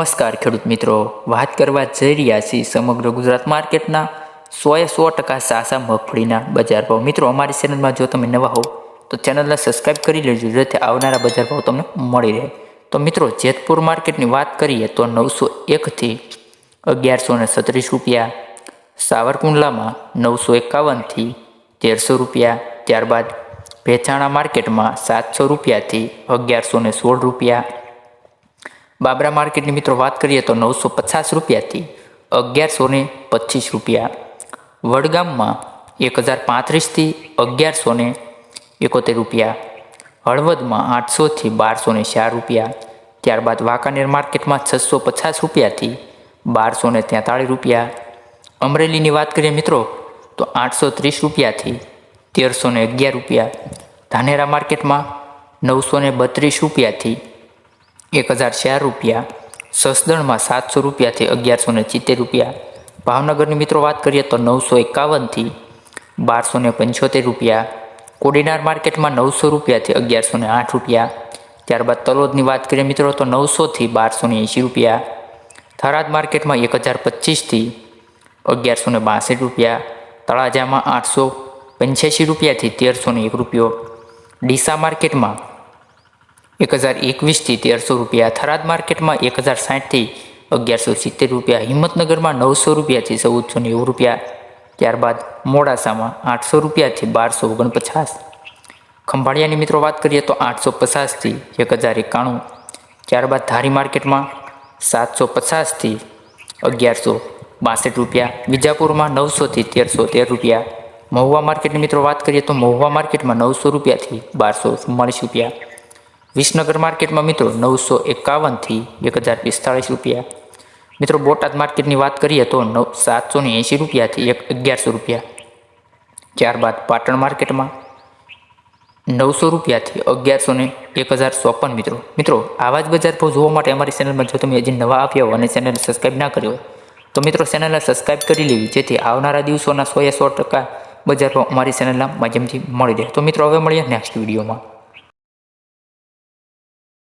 નમસ્કાર ખેડૂત મિત્રો, વાત કરવા જઈ રહ્યા છીએ સમગ્ર ગુજરાત માર્કેટના 100% સાસા મગફળીના બજાર ભાવ। મિત્રો, અમારી ચેનલમાં જો તમે નવા હો તો ચેનલને સબસ્ક્રાઇબ કરી લેજો, જેથી આવનારા બજાર ભાવ તમને મળી રહે। તો મિત્રો, જેતપુર માર્કેટની વાત કરીએ તો 901 થી 1136 રૂપિયા, સાવરકુંડલામાં 951 થી 1300 રૂપિયા, ત્યારબાદ ભેચાણા માર્કેટમાં 700 રૂપિયાથી 1116 રૂપિયા, બાબરા માર્કેટની મિત્રો વાત કરીએ તો 950 રૂપિયાથી 1125 રૂપિયા, વડગામમાં 1035 થી 1171 રૂપિયા, હળવદમાં 800 થી 1204 રૂપિયા, ત્યારબાદ વાંકાનેર માર્કેટમાં 650 રૂપિયાથી 1243 રૂપિયા, અમરેલીની વાત કરીએ મિત્રો તો 830 રૂપિયાથી 1311 રૂપિયા, ધાનેરા માર્કેટમાં 932 રૂપિયાથી 1004 રૂપિયા, સસદણમાં 700 રૂપિયાથી 1170 રૂપિયા, ભાવનગરની મિત્રો વાત કરીએ તો 951 થી 1275 રૂપિયા, કોડીનાર માર્કેટમાં 900 રૂપિયાથી 1108 રૂપિયા, ત્યારબાદ તલોદની વાત કરીએ મિત્રો તો 900 થી 1280 રૂપિયા, થરાદ માર્કેટમાં 1025 થી 1162 રૂપિયા, તળાજામાં 885 રૂપિયાથી 1301 રૂપિયો, ડીસા માર્કેટમાં 1021 થી 1300 રૂપિયા, થરાદ માર્કેટમાં 1060 થી 1170 રૂપિયા, હિંમતનગરમાં 900 રૂપિયાથી 1490 રૂપિયા, ત્યારબાદ મોડાસામાં 800 રૂપિયાથી 1249, ખંભાળિયાની મિત્રો વાત કરીએ તો 850 થી 1091, ત્યારબાદ ધારી માર્કેટમાં 750 થી 1162 રૂપિયા, વિજાપુરમાં 900 થી 1313 રૂપિયા, મહુવા માર્કેટની મિત્રો વાત કરીએ તો મહુવા માર્કેટમાં 900 રૂપિયાથી 1244 રૂપિયા, વિસનગર માર્કેટમાં મિત્રો 951 થી 1045 રૂપિયા, મિત્રો બોટાદ માર્કેટની વાત કરીએ તો 780 રૂપિયાથી 1100 રૂપિયા, ત્યારબાદ પાટણ માર્કેટમાં 900 રૂપિયાથી 1054 મિત્રો આવા જ બજાર ભાવ જોવા માટે અમારી ચેનલમાં જો તમે હજી નવા આવ્યા હો અને ચેનલ સબસ્ક્રાઈબ ના કર્યો તો મિત્રો ચેનલને સબસ્ક્રાઈબ કરી લેવી, જેથી આવનારા દિવસોના 100% બજાર ભાવ અમારી ચેનલના માધ્યમથી મળી રહે। તો મિત્રો, હવે મળીએ નેક્સ્ટ વિડીયોમાં।